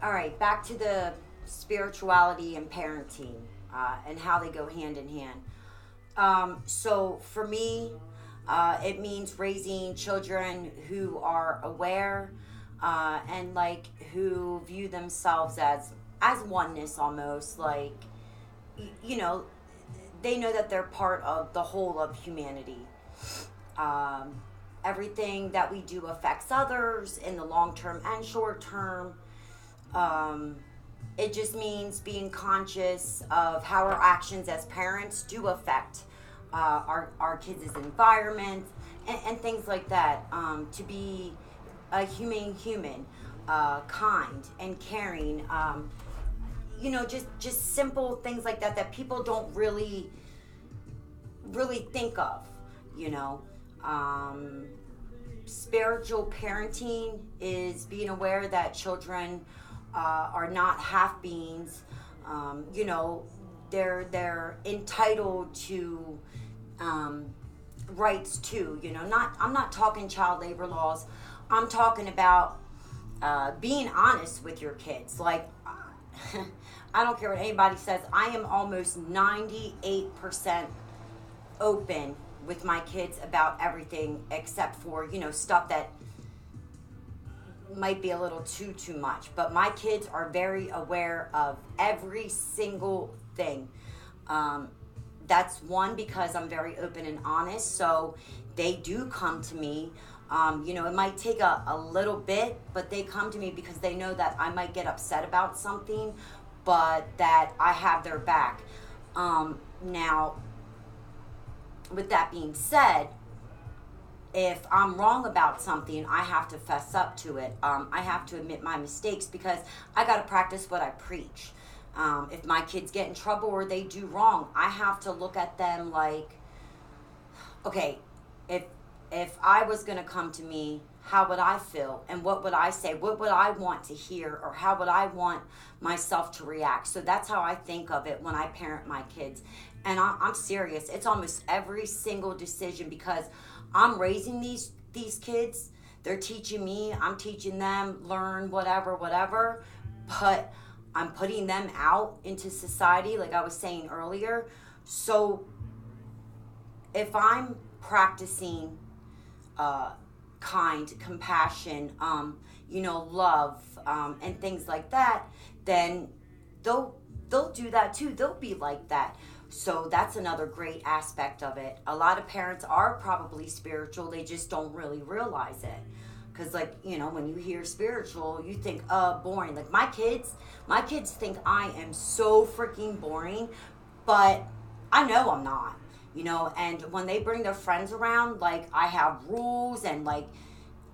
All right, back to the spirituality and parenting and how they go hand in hand. So for me, it means raising children who are aware and like who view themselves as oneness almost. Like you know, they know that they're part of the whole of humanity. Um, Everything that we do affects others in the long term and short term. Um, it just means being conscious of how our actions as parents do affect our kids' environment and things like that. To be a human, kind and caring. Just simple things like that that people don't really think of. You know, um, spiritual parenting is being aware that children are not half beings. You know, they're entitled to um, rights too. You know, not I'm not talking child labor laws. I'm talking about being honest with your kids. Like, I don't care what anybody says. I am almost 98% open with my kids about everything except for stuff that might be a little too much, but my kids are very aware of every single thing. um, that's one because I'm very open and honest, so they do come to me. It might take a little bit, but they come to me because they know that I might get upset about something, but that I have their back. Now, with that being said, if I'm wrong about something, I have to fess up to it. I have to admit my mistakes because I got to practice what I preach. If my kids get in trouble or they do wrong, I have to look at them like, okay, if if I was going to come to me, how would I feel and what would I say? What would I want to hear, or how would I want myself to react? So that's how I think of it when I parent my kids. And I'm serious. It's almost every single decision because I'm raising these kids. They're teaching me. I'm teaching them. Learn whatever. But I'm putting them out into society, like I was saying earlier. So if I'm practicing uh, kind, compassion, love, and things like that, then they'll do that too. They'll be like that. So that's another great aspect of it. A lot of parents are probably spiritual, they just don't really realize it. Because, like, when you hear spiritual, you think, boring. Like, my kids think I am so freaking boring, but I know I'm not. And when they bring their friends around, like, I have rules, and, like,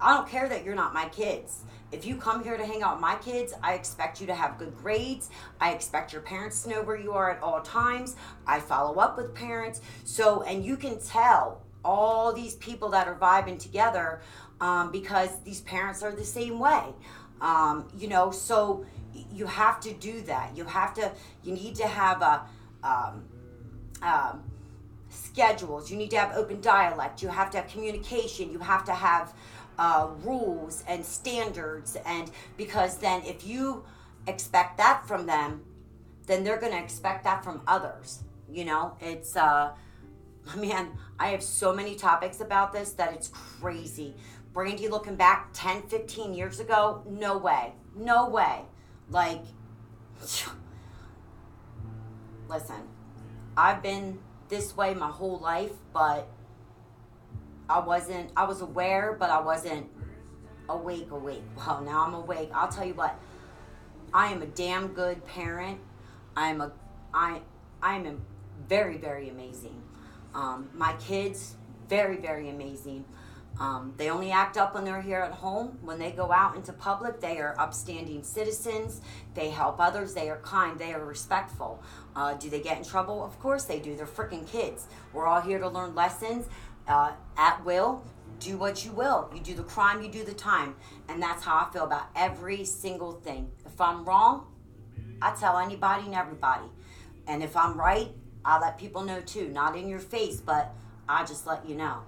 I don't care that you're not my kids. If you come here to hang out with my kids, I expect you to have good grades. I expect your parents to know where you are at all times. I follow up with parents. So, and you can tell all these people that are vibing together, because these parents are the same way. So you have to do that. You need to have um, um, schedules. You need to have open dialect. You have to have communication. You have to have rules and standards. And because then if you expect that from them, then they're going to expect that from others. It's, man, I have so many topics about this that it's crazy. Brandy, looking back 10, 15 years ago, no way. No way. Like, listen, I've been this way my whole life, but I was aware, but I wasn't awake. Well, now I'm awake. I'll tell you what, I am a damn good parent. I am very, very amazing. My kids, very, very amazing. They only act up when they're here at home. When they go out into public, they are upstanding citizens. They help others. They are kind. They are respectful. Do they get in trouble? Of course they do. They're freaking kids. We're all here to learn lessons at will. Do what you will. You do the crime, you do the time. And that's how I feel about every single thing. If I'm wrong, I tell anybody and everybody. And if I'm right, I let people know too. Not in your face, but I just let you know.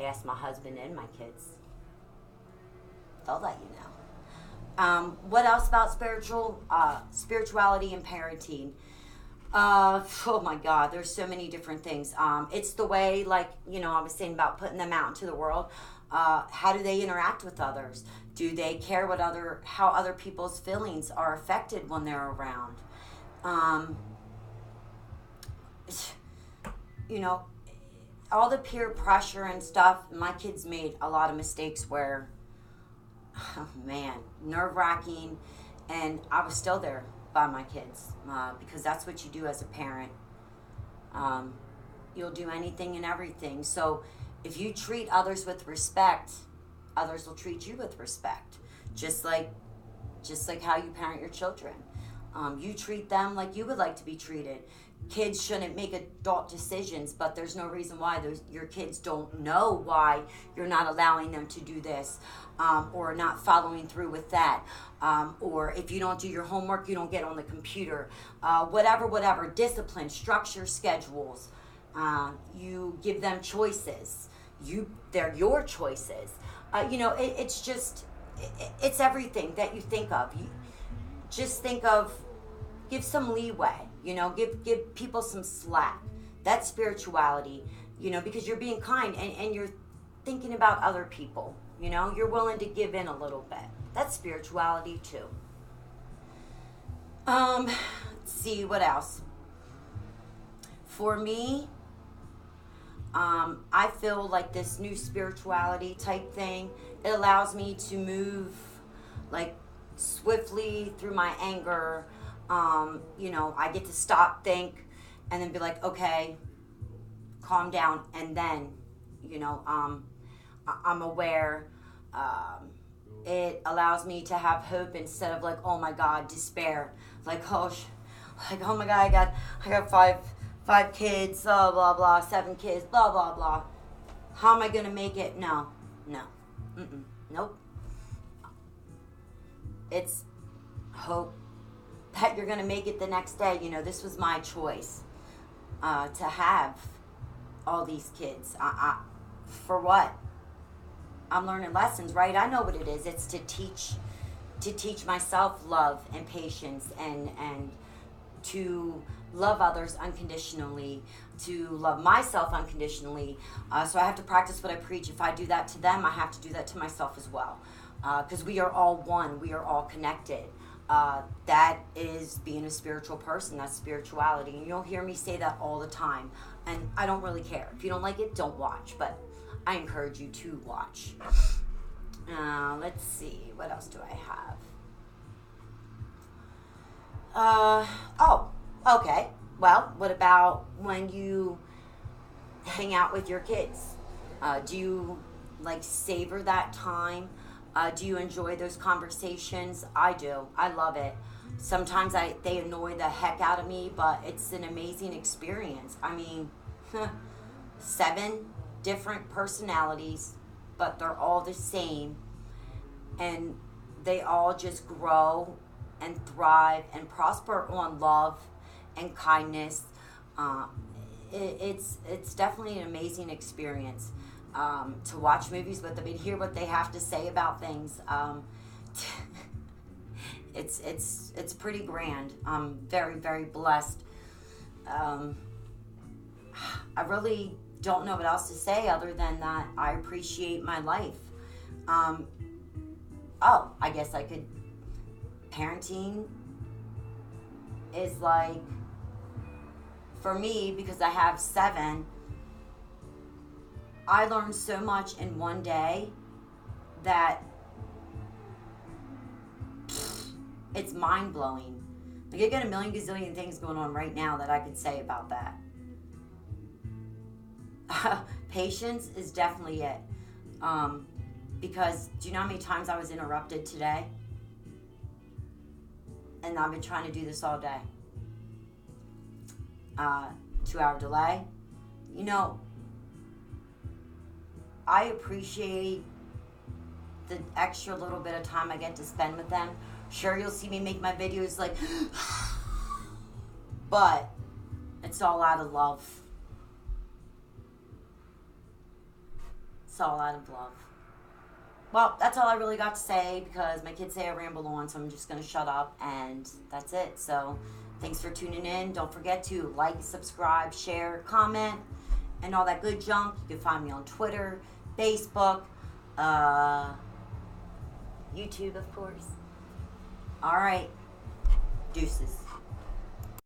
Ask my husband and my kids. They'll let you know. What else about spirituality and parenting? Oh my God, there's so many different things. It's the way, like, I was saying about putting them out into the world. How do they interact with others? Do they care how other people's feelings are affected when they're around? You know, all the peer pressure and stuff. My kids made a lot of mistakes where, oh man, nerve-wracking, and I was still there by my kids, because that's what you do as a parent. You'll do anything and everything. So if you treat others with respect, others will treat you with respect. Just like how you parent your children. You treat them like you would like to be treated. Kids shouldn't make adult decisions, but there's no reason why your kids don't know why you're not allowing them to do this, or not following through with that, or if you don't do your homework, you don't get on the computer, whatever, discipline, structure, schedules. You give them choices. They're your choices. It's just, it's everything that you think of. You just think of, give some leeway. Give people some slack. That's spirituality, because you're being kind and you're thinking about other people. You're willing to give in a little bit. That's spirituality too. Let's see, what else? For me, I feel like this new spirituality type thing, it allows me to move like swiftly through my anger. I get to stop, think, and then be like, okay, calm down, and then, I'm aware. It allows me to have hope instead of like, oh my God, despair. Like, oh my God, I got five kids, blah, blah, blah, 7 kids, blah, blah, blah. How am I going to make it? No. Nope. It's hope that you're going to make it the next day. This was my choice, to have all these kids. For what? I'm learning lessons, right? I know what it is. It's to teach myself love and patience, and to love others unconditionally, to love myself unconditionally. So I have to practice what I preach. If I do that to them, I have to do that to myself as well, because we are all one. We are all connected. That is being a spiritual person. That's spirituality. And you'll hear me say that all the time. And I don't really care. If you don't like it, don't watch. But I encourage you to watch. Let's see. What else do I have? Okay. Well, what about when you hang out with your kids? Do you savor that time? Do you enjoy those conversations? I do. I love it. Sometimes they annoy the heck out of me, but it's an amazing experience. I mean, 7 different personalities, but they're all the same. And they all just grow and thrive and prosper on love and kindness. It's definitely an amazing experience. To watch movies with them and hear what they have to say about things. It's pretty grand. I'm very, very blessed. I really don't know what else to say other than that I appreciate my life. I guess I could. Parenting is like, for me, because I have 7, I learned so much in one day that it's mind-blowing. Like, I got a million gazillion things going on right now that I could say about that. Patience is definitely it. Because do you know how many times I was interrupted today? And I've been trying to do this all day. 2-hour delay. I appreciate the extra little bit of time I get to spend with them. Sure, you'll see me make my videos like, but it's all out of love. It's all out of love. Well, that's all I really got to say because my kids say I ramble on, so I'm just going to shut up, and that's it. So thanks for tuning in. Don't forget to like, subscribe, share, comment, and all that good junk. You can find me on Twitter, Facebook, YouTube, of course. All right. Deuces.